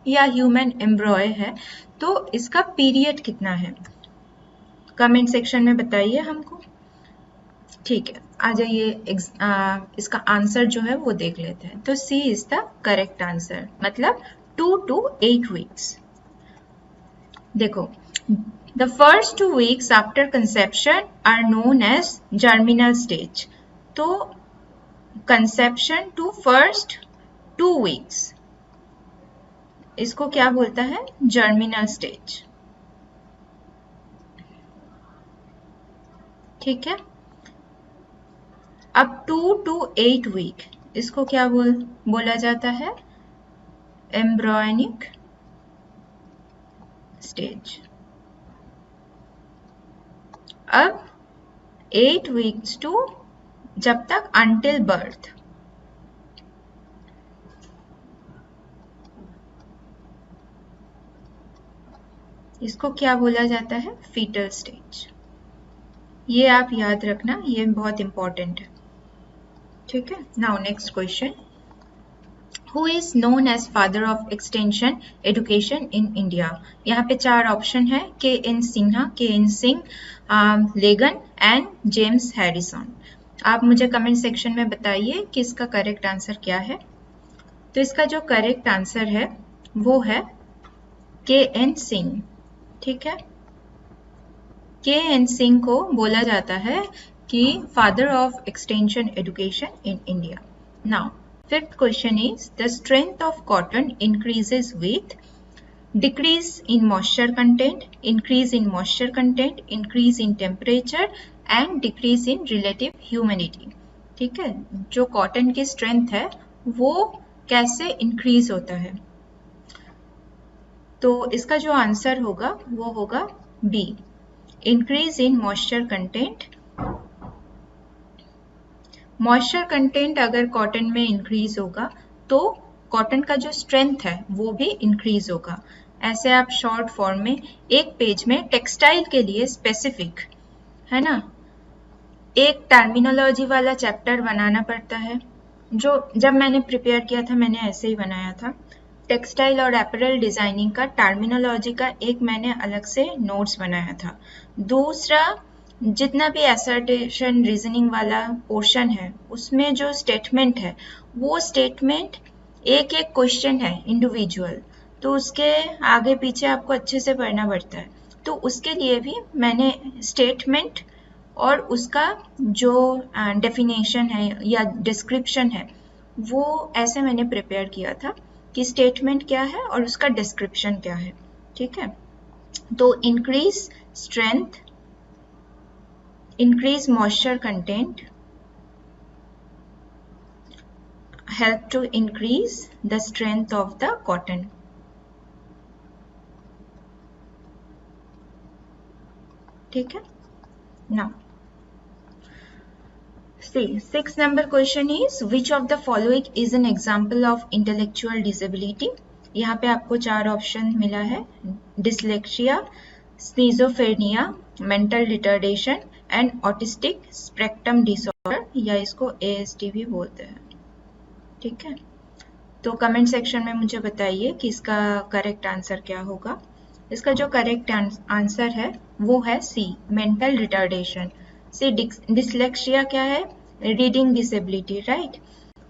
या ह्यूमन एम्ब्रॉय है तो इसका पीरियड कितना है, कमेंट सेक्शन में बताइए हमको। ठीक है, आ जाइए इसका आंसर जो है वो देख लेते हैं। तो C is the correct answer, मतलब 2 to 8 weeks। देखो, the first 2 weeks after conception are known as germinal stage. तो कंसेप्शन टू फर्स्ट 2 weeks इसको क्या बोलता है, जर्मिनल स्टेज। ठीक है, अब 2 to 8 week इसको क्या बोला जाता है, एम्ब्रॉयनिक स्टेज। अब 8 weeks टू जब तक अंटिल बर्थ, इसको क्या बोला जाता है, फीटल स्टेज। ये आप याद रखना, ये बहुत इंपॉर्टेंट है। ठीक है, now next question, who is known as father of extension education in India. यहाँ पे 4 ऑप्शन है, K N Sinha, K N Singh, Leagans and James Harrison. आप मुझे कमेंट सेक्शन में बताइए कि इसका करेक्ट आंसर क्या है। तो इसका जो करेक्ट आंसर है वो है के एन सिंह। ठीक है, के एन सिंह को बोला जाता है कि father of extension education in India. Now fifth question is the strength of cotton increases with decrease in moisture content, increase in moisture content, increase in temperature and decrease in relative humidity. ठीक है, जो cotton की strength है वो कैसे increase होता है, तो इसका जो आंसर होगा वो होगा B, increase in moisture content. Moisture content अगर कॉटन में इंक्रीज होगा तो कॉटन का जो स्ट्रेंथ है वो भी इंक्रीज होगा। ऐसे आप शॉर्ट फॉर्म में एक पेज में टेक्सटाइल के लिए स्पेसिफिक, है ना, एक टर्मिनोलॉजी वाला चैप्टर बनाना पड़ता है। जो जब मैंने प्रिपेयर किया था मैंने ऐसे ही बनाया था, टेक्सटाइल और अपैरल डिजाइनिंग का टर्मिनोलॉजी का एक मैंने अलग से नोट्स बनाया था। दूसरा, जितना भी असर्टेशन रीजनिंग वाला पोर्शन है उसमें जो स्टेटमेंट है वो स्टेटमेंट एक एक क्वेश्चन है इंडिविजुअल, तो उसके आगे पीछे आपको अच्छे से पढ़ना पड़ता है। तो उसके लिए भी मैंने स्टेटमेंट और उसका जो डेफिनेशन है या डिस्क्रिप्शन है वो ऐसे मैंने प्रिपेयर किया था कि स्टेटमेंट क्या है और उसका डिस्क्रिप्शन क्या है। ठीक है, तो increase strength, increase moisture content, help to increase the strength of the cotton. ठीक है, now see, 6 number question is which of the following is an example of intellectual disability। यहाँ पे आपको 4 ऑप्शन मिला है, dyslexia, schizophrenia, mental retardation and autistic spectrum disorder, या इसको ASD भी बोलते हैं। ठीक है, तो कमेंट सेक्शन में मुझे बताइए कि इसका करेक्ट आंसर क्या होगा। इसका जो करेक्ट आंसर है वो है सी, मेंटल रिटार्डेशन। सी, डिसलेक्सिया क्या है, reading disability, right.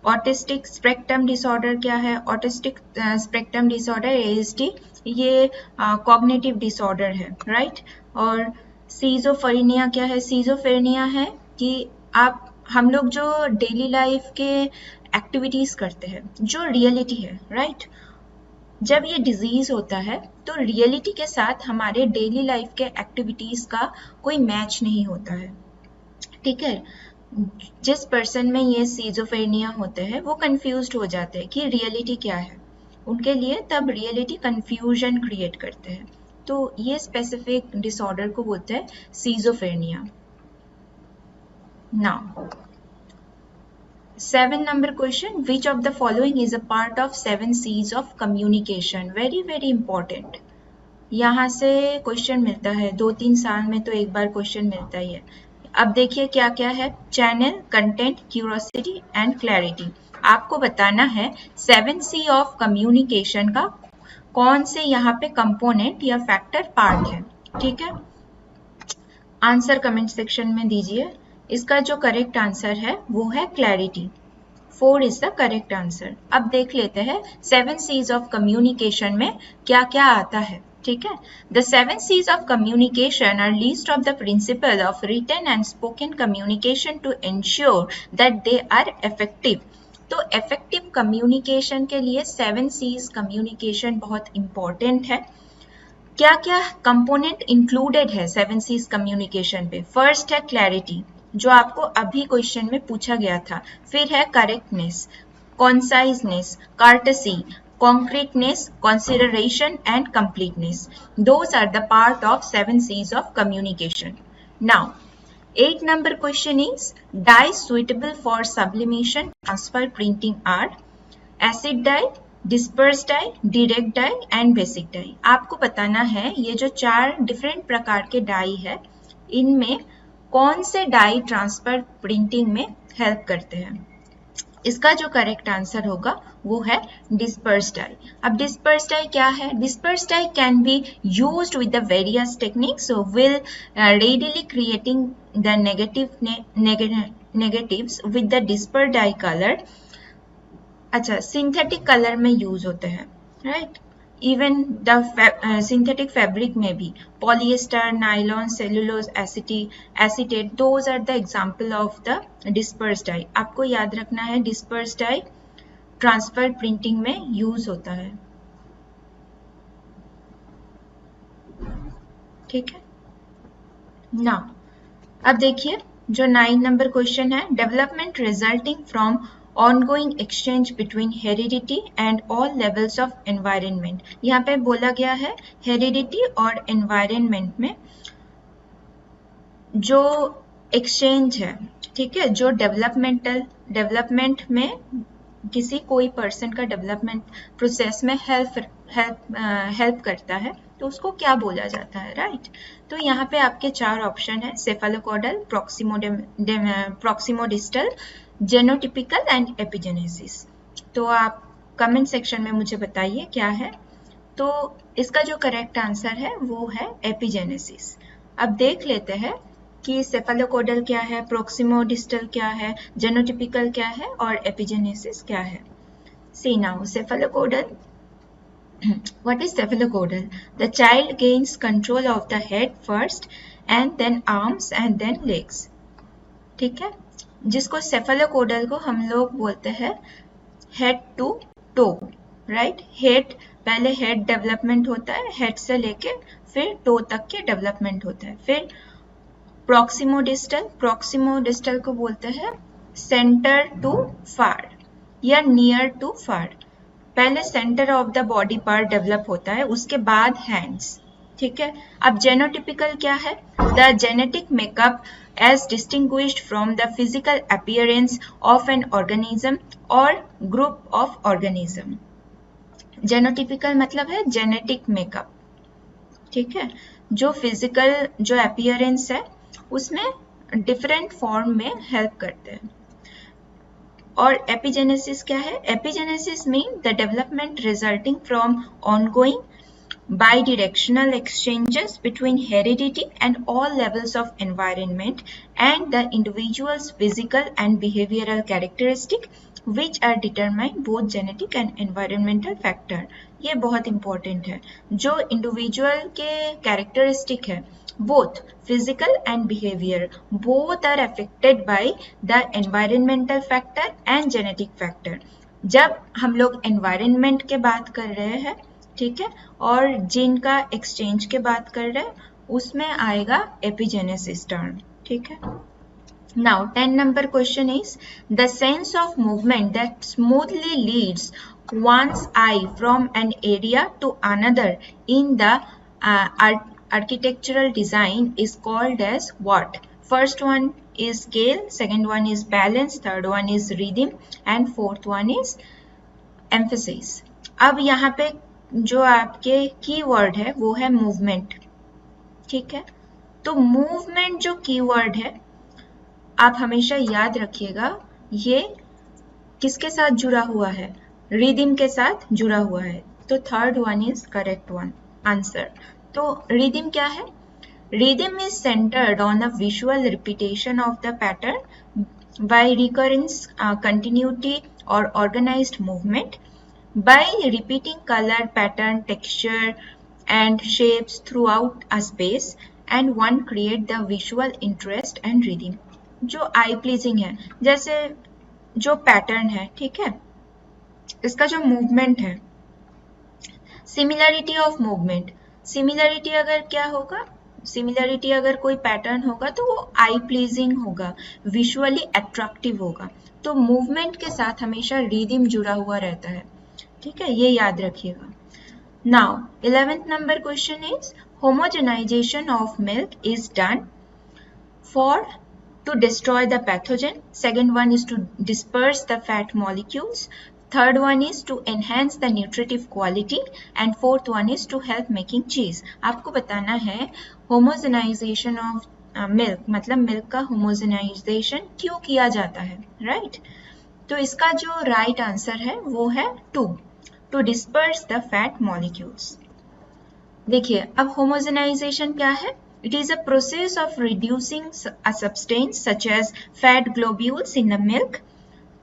Autistic spectrum disorder क्या है, ऑटिस्टिक स्पेक्ट्रम डिसऑर्डर ASD, ये कॉग्निटिव डिसऑर्डर है, राइट। और सीजोफ्रेनिया क्या है, सीजोफ्रेनिया है कि हम लोग जो डेली लाइफ के एक्टिविटीज करते हैं जो रियलिटी है, राइट, जब ये डिजीज होता है तो रियलिटी के साथ हमारे डेली लाइफ के एक्टिविटीज का कोई मैच नहीं होता है। ठीक है, जिस पर्सन में ये सीजोफ्रेनिया होते हैं वो कंफ्यूज्ड हो जाते हैं कि रियलिटी क्या है, उनके लिए तब रियलिटी कंफ्यूजन क्रिएट करते हैं, तो ये स्पेसिफिक डिसऑर्डर को बोलते हैं schizophrenia. Now 7 number question, which of the following is a part of 7 C's of communication? very very important, यहाँ से क्वेश्चन मिलता है, 2-3 साल में तो एक बार क्वेश्चन मिलता ही है। अब देखिए क्या क्या है, channel, content, curiosity and clarity. आपको बताना है 7C ऑफ कम्युनिकेशन का कौन से यहाँ पे कंपोनेंट या फैक्टर पार्ट है। ठीक है, आंसर कमेंट सेक्शन में दीजिए। इसका जो करेक्ट आंसर है वो है clarity, 4 is the correct answer. अब देख लेते हैं 7 C's ऑफ कम्युनिकेशन में क्या क्या आता है। ठीक है, the 7 C's of communication are list of the principle of written and spoken communication to ensure that they are effective. तो इफेक्टिव कम्युनिकेशन के लिए 7 C's कम्युनिकेशन बहुत इंपॉर्टेंट है। क्या क्या कंपोनेंट इंक्लूडेड है 7 C's कम्युनिकेशन पे? फर्स्ट है क्लैरिटी, जो आपको अभी क्वेश्चन में पूछा गया था। फिर है correctness, conciseness, courtesy, concreteness, consideration and completeness. Those are the part of 7 C's of communication. Now 8 number question is dyes suitable for sublimation, transfer, printing are acid dye, disperse dye, direct dye and basic dye. आपको बताना है ये जो 4 different प्रकार के die है इनमें कौन से डाई ट्रांसफर प्रिंटिंग में हेल्प करते हैं। इसका जो करेक्ट आंसर होगा वो है डिस्पर्स डाई। अब डिस्पर्स डाई क्या है, disperse dye can be used with the various techniques will readily creating the negatives with the dispersed dye color। अच्छा, सिंथेटिक कलर में यूज होते हैं, राइट। इवन द सिंथेटिक फैब्रिक में भी polyester, nylon, cellulose, acetate, those are the example of the disperse die. आपको याद रखना है डिस्पर्स डाई ट्रांसफर प्रिंटिंग में यूज होता है। ठीक है, नाउ अब देखिए जो 9 नंबर क्वेश्चन है, development resulting from ongoing exchange between heredity and all levels of environment। यहाँ पे बोला गया है heredity और environment में जो एक्सचेंज है, ठीक है, जो डेवलपमेंट में किसी कोई पर्सन का डेवलपमेंट प्रोसेस में हेल्प करता है तो उसको क्या बोला जाता है, राइट। तो यहाँ पे आपके 4 ऑप्शन है, सेफेलोकॉडल, प्रॉक्सिमोडिस्टल, जेनोटिपिकल एंड एपिजेनेसिस। तो आप कमेंट सेक्शन में मुझे बताइए क्या है। तो इसका जो करेक्ट आंसर है वो है एपिजेनेसिस। अब देख लेते हैं कि सेफेलोकॉडल क्या है, प्रॉक्सिमोडिस्टल क्या है, जेनोटिपिकल क्या है और एपिजेनेसिस क्या है। See now, cephalocaudal. What is cephalocaudal? The child gains control of the head first and then arms and then legs. ठीक है, जिसको सेफेलोकॉडल को हम लोग बोलते हैं head to toe, right. Head, पहले हेड डेवलपमेंट होता है, हेड से लेके फिर टो तक के डेवलपमेंट होता है। फिर प्रॉक्सिमोडिस्टल को बोलते हैं सेंटर टू फार या नियर टू फार। पहले centre of the body part develop होता है, उसके बाद हैंड्स, ठीक है। अब जेनोटिपिकल क्या है? The genetic makeup as distinguished from the physical appearance of an organism और ग्रुप ऑफ ऑर्गेनिज्म। जेनोटिपिकल मतलब है जेनेटिक मेकअप, ठीक है, जो फिजिकल जो अपीयरेंस है उसमें डिफरेंट फॉर्म में हेल्प करते हैं। और एपिजेनेसिस क्या है? Epigenesis mean the development resulting from ongoing bidirectional exchanges between heredity and all levels of environment and the individual's physical and behavioral characteristics which are determined both genetic and environmental factor। ये बहुत important है। जो individual के characteristic है, both physical and behavior both are affected by the environmental factor and genetic factor। जब हम लोग environment के बात कर रहे हैं, ठीक है, और जीन का एक्सचेंज के बात कर रहे हैं, उसमें आएगा एपिजेनेसिस टर्म, ठीक है। Now 10 number question is the sense of movement that smoothly leads one's eye from an area to another in the architectural design is called as what? First one is scale, second one is balance, third one is rhythm and fourth one is emphasis। अब यहाँ पे जो आपके keyword है वो है movement, ठीक है। तो मूवमेंट जो कीवर्ड है, आप हमेशा याद रखिएगा ये किसके साथ जुड़ा हुआ है? रिदम के साथ जुड़ा हुआ है। तो third one is correct one answer. तो रिदम क्या है? Rhythm is centred on a visual repetition of the pattern by recurrence, continuity और organised movement by repeating color, pattern, texture and shapes throughout a space and one create the visual interest and rhythm। जो eye pleasing है, जैसे जो pattern है, ठीक है, इसका जो मूवमेंट है, सिमिलरिटी ऑफ मूवमेंट, सिमिलरिटी अगर क्या होगा, सिमिलरिटी अगर कोई पैटर्न होगा तो वो आई प्लीजिंग होगा, विजुअली अट्रैक्टिव होगा। तो मूवमेंट के साथ हमेशा रिदम जुड़ा हुआ रहता है, ठीक है, ये याद रखिएगा। Now 11th number question is homogenization of milk is done for to destroy the pathogen, second one is to disperse the fat molecules, third one is to enhance the nutritive quality and fourth one is to help making cheese. आपको बताना है homogenization of milk मतलब milk का homogenization क्यों किया जाता है, right. तो इसका जो राइट आंसर है वो है to disperse the fat molecules. देखिए अब होमोजेनाइजेशन क्या है? It is a process of reducing a substance such as fat globules in the milk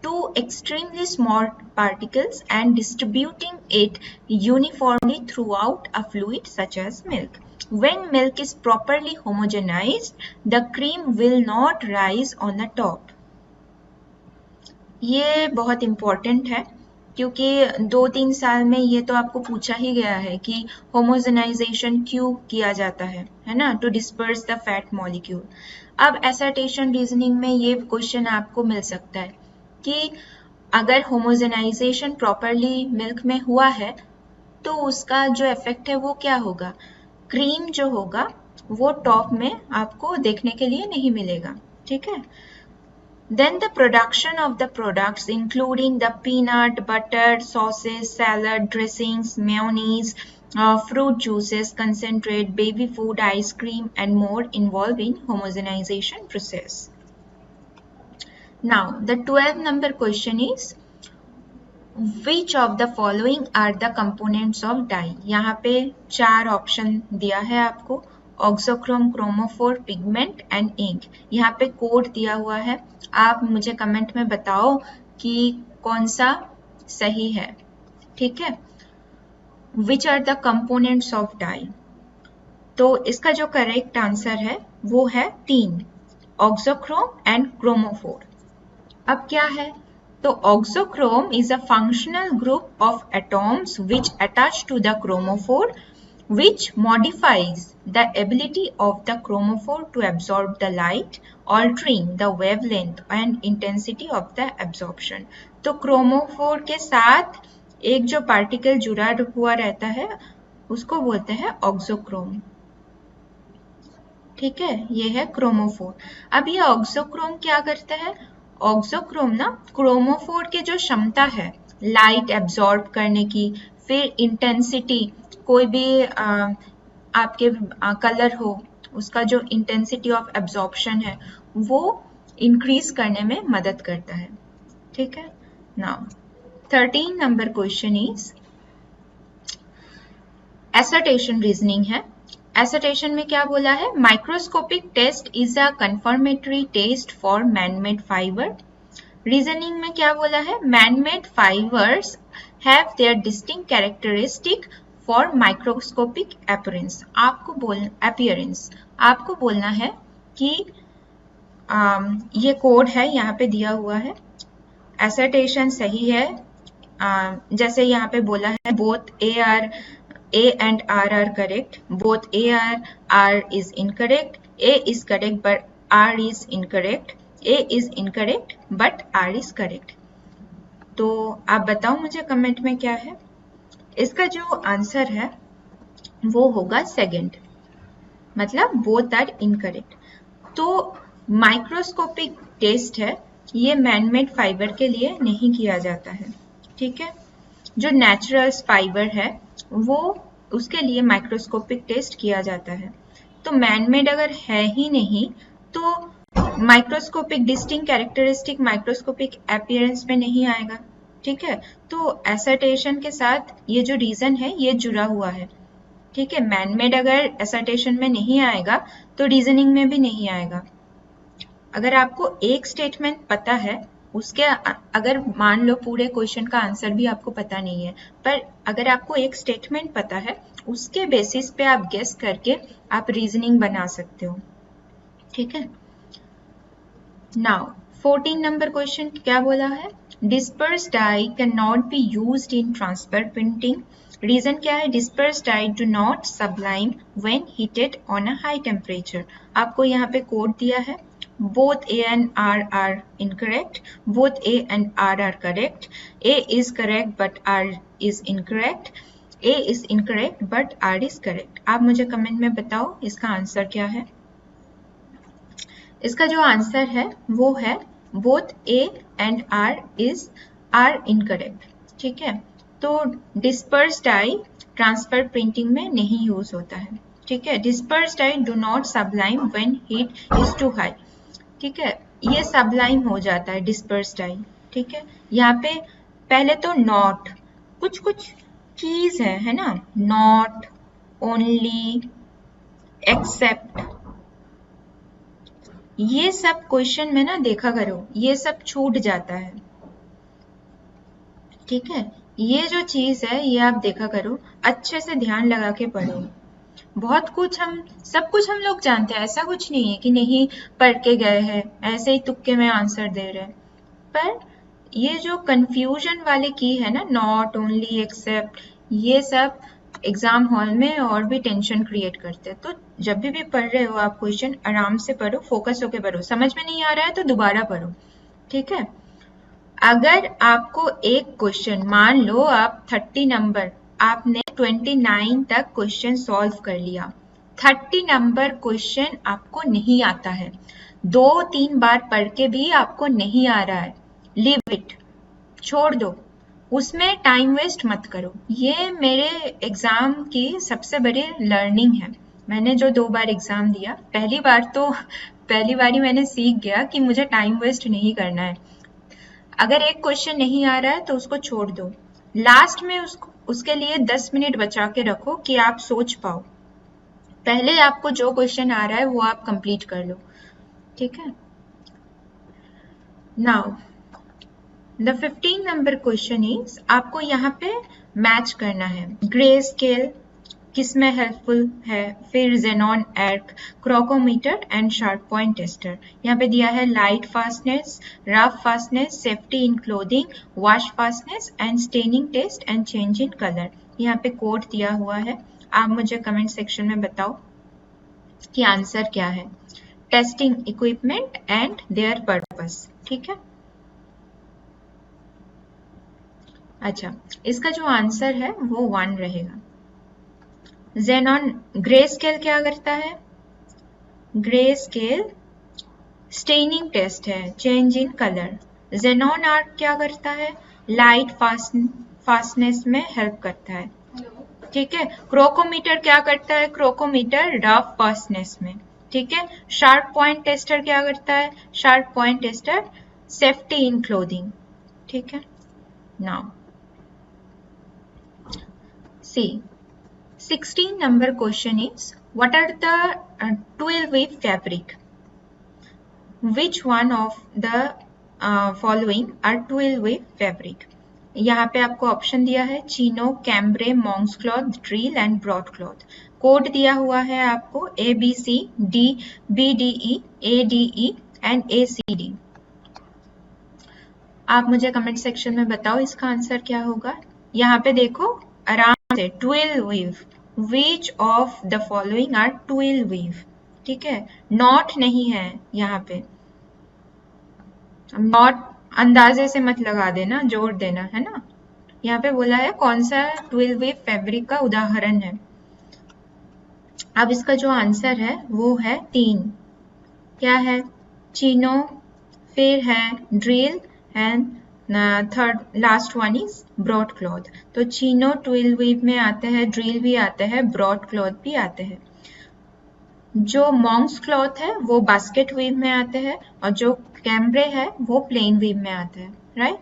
to extremely small particles and distributing it uniformly throughout a fluid such as milk। When milk is properly homogenized, the cream will not rise on the top। ये बहुत important है क्योंकि 2-3 साल में ये तो आपको पूछा ही गया है कि होमोजेनाइजेशन क्यों किया जाता है ना, to disperse the fat molecule. अब एसर्टेशन रीजनिंग में ये क्वेश्चन आपको मिल सकता है कि अगर होमोजेनाइजेशन प्रॉपरली मिल्क में हुआ है तो उसका जो इफेक्ट है वो क्या होगा, क्रीम जो होगा वो टॉप में आपको देखने के लिए नहीं मिलेगा, ठीक है। Then the production of the products including the peanut, butter, sauces, salad, dressings, mayonnaise, fruit juices, concentrate, baby food, ice cream and more involve in homogenization process. Now the 12th number question is Which of the following are the components of dye? यहाँ पे 4 option दिया है आपको, auxochrome, chromophore, pigment and ink. यहाँ पे code दिया हुआ है, आप मुझे कमेंट में बताओ कि कौन सा सही है, ठीक है। Which are the components of dye? तो इसका जो करेक्ट आंसर है वो है 3, ऑक्सोक्रोम एंड क्रोमोफोर। अब क्या है, तो oxochrome is a functional group of atoms which attach to the chromophore, which modifies the ability of the chromophore to absorb the light, altering the wavelength and intensity of the absorption. तो chromophore के साथ एक जो particle जुड़ा हुआ रहता है उसको बोलते हैं oxochrome, ठीक है, ये है क्रोमोफोर। अब ये ऑक्सोक्रोम क्या करता है, ऑक्सोक्रोम ना क्रोमोफोर के जो क्षमता है लाइट एब्जॉर्ब करने की, फिर इंटेंसिटी, कोई भी आपके कलर हो उसका जो इंटेंसिटी ऑफ एब्जॉर्प्शन है वो इंक्रीज करने में मदद करता है, ठीक है। Now 13 number question is assertion reasoning है। एसर्टेशन में क्या बोला है, microscopic test is a confirmatory test for man made fibre. Reasoning में क्या बोला है, man made fibres have their distinct characteristic for microscopic appearance. आपको बोलना है कि ये कोड है यहाँ पे दिया हुआ है, एसर्टेशन सही है। जैसे यहाँ पे बोला है both A and R are correct. Both R is incorrect. A is correct but R is incorrect. A is incorrect but R is correct. तो आप बताओ मुझे कमेंट में क्या है। इसका जो आंसर है वो होगा सेकंड, मतलब बोथ आर इनकरेक्ट। तो माइक्रोस्कोपिक टेस्ट है ये मैनमेड फाइबर के लिए नहीं किया जाता है, ठीक है। जो नेचुरल फाइबर है वो उसके लिए माइक्रोस्कोपिक टेस्ट किया जाता है। तो मैनमेड अगर है ही नहीं तो microscopic distinct characteristic microscopic appearance में नहीं आएगा, ठीक है। तो एसर्टेशन के साथ ये जो रीजन है ये जुड़ा हुआ है, ठीक है। मैनमेड अगर एसर्टेशन में नहीं आएगा तो रीजनिंग में भी नहीं आएगा। अगर आपको एक स्टेटमेंट पता है उसके अगर मान लो पूरे क्वेश्चन का आंसर भी आपको पता नहीं है, पर अगर आपको एक स्टेटमेंट पता है उसके बेसिस पे आप गेस करके आप रीजनिंग बना सकते हो, ठीक है। नाउ 14 नंबर क्वेश्चन क्या बोला है, disperse dye can not be used in transfer printing. Reason क्या है, disperse dye do not sublime when heated on a high temperature. आपको यहाँ पे कोड दिया है, both A and R are incorrect, both A and R are correct, A is correct but R is incorrect, A is incorrect but R is correct। आप मुझे comment में बताओ इसका आंसर क्या है। इसका जो आंसर है वो है both A and R incorrect, ठीक है। तो डिस्पर्स डाई ट्रांसफर प्रिंटिंग में नहीं यूज होता है, ठीक है। Disperse dye do not sublime when heat is too high, ठीक है, ये सबलाइम हो जाता है डिस्पर्स डाई, ठीक है। यहाँ पे पहले तो नॉट कुछ चीज है ना, नॉट, ओनली, एक्सेप्ट, ये सब क्वेश्चन में ना देखा करो, ये सब छूट जाता है, ठीक है। ये जो चीज है ये आप देखा करो, अच्छे से ध्यान लगा के पढ़ो। बहुत कुछ सब कुछ हम लोग जानते हैं, ऐसा कुछ नहीं है कि नहीं पढ़ के गए हैं, ऐसे ही तुक्के में आंसर दे रहे हैं। पर ये जो कंफ्यूजन वाले की है ना, नॉट, ओनली, एक्सेप्ट, ये सब एग्जाम हॉल में और भी टेंशन क्रिएट करते हैं। तो जब भी पढ़ रहे हो आप क्वेश्चन आराम से पढ़ो, फोकस होके पढ़ो, समझ में नहीं आ रहा है तो दोबारा पढ़ो, ठीक है। अगर आपको एक क्वेश्चन, मान लो आप 30 नंबर, आपने 29 तक क्वेश्चन सॉल्व कर लिया, 30 नंबर क्वेश्चन आपको नहीं आता है, 2-3 बार पढ़ के भी आपको नहीं आ रहा है, लीव इट, छोड़ दो, उसमें टाइम वेस्ट मत करो। ये मेरे एग्जाम की सबसे बड़ी लर्निंग है। मैंने जो 2 बार एग्जाम दिया, पहली बार ही मैंने सीख गया कि मुझे टाइम वेस्ट नहीं करना है। अगर एक क्वेश्चन नहीं आ रहा है तो उसको छोड़ दो, लास्ट में उसके लिए 10 मिनट बचा के रखो कि आप सोच पाओ। पहले आपको जो क्वेश्चन आ रहा है वो आप कंप्लीट कर लो, ठीक है। Now the 15 number question is, आपको यहाँ पे मैच करना है। ग्रे स्केल किस में हेल्पफुल है, फिर xenon arc, crockmeter and sharp point tester. यहाँ पे दिया है light fastness, rub fastness, safety in clothing, wash fastness and staining test and change in colour. यहाँ पे कोड दिया हुआ है, आप मुझे कमेंट सेक्शन में बताओ कि आंसर क्या है। Testing equipment and there purpose, ठीक है। अच्छा, इसका जो आंसर है वो 1 रहेगा। जेनॉन ग्रे स्केल क्या करता है, ग्रे स्केल स्टेनिंग टेस्ट है, change in colour. Xenon arc क्या करता है, लाइट फास्टनेस में हेल्प करता है, ठीक है। क्रोकोमीटर क्या करता है, क्रोकोमीटर रफ फास्टनेस में, ठीक है। शार्प पॉइंट टेस्टर क्या करता है, sharp point tester safety in clothing, ठीक है। Now see, 16 number question is, what are the twill weave fabric? Which one of the following are twill weave fabric? यहाँ पे आपको ऑप्शन दिया है chino, chambray, monks cloth, drill and broadcloth. Code दिया हुआ है आपको ABC, D, BDE, ADE and ACD। आप मुझे कमेंट सेक्शन में बताओ इसका आंसर क्या होगा। यहाँ पे देखो आराम से, twill weave, which of the following are twill weave, ठीक है। नॉट नहीं है यहाँ पे, नॉट अंदाजे से मत लगा देना, जोड़ देना, है ना। यहाँ पे बोला है कौन सा ट्विल वीव फैब्रिक का उदाहरण है। अब इसका जो आंसर है वो है 3, क्या है, चीनो, फिर है drill and third last one is broadcloth. तो चीनो ट्विल वीव में आते हैं, ड्रिल भी आते हैं, ब्रॉड क्लॉथ भी आते हैं। जो मॉन्क्स क्लॉथ है वो बास्केट वीव में आते हैं और जो कैम्ब्रे है वो प्लेन वीव में आते हैं, राइट।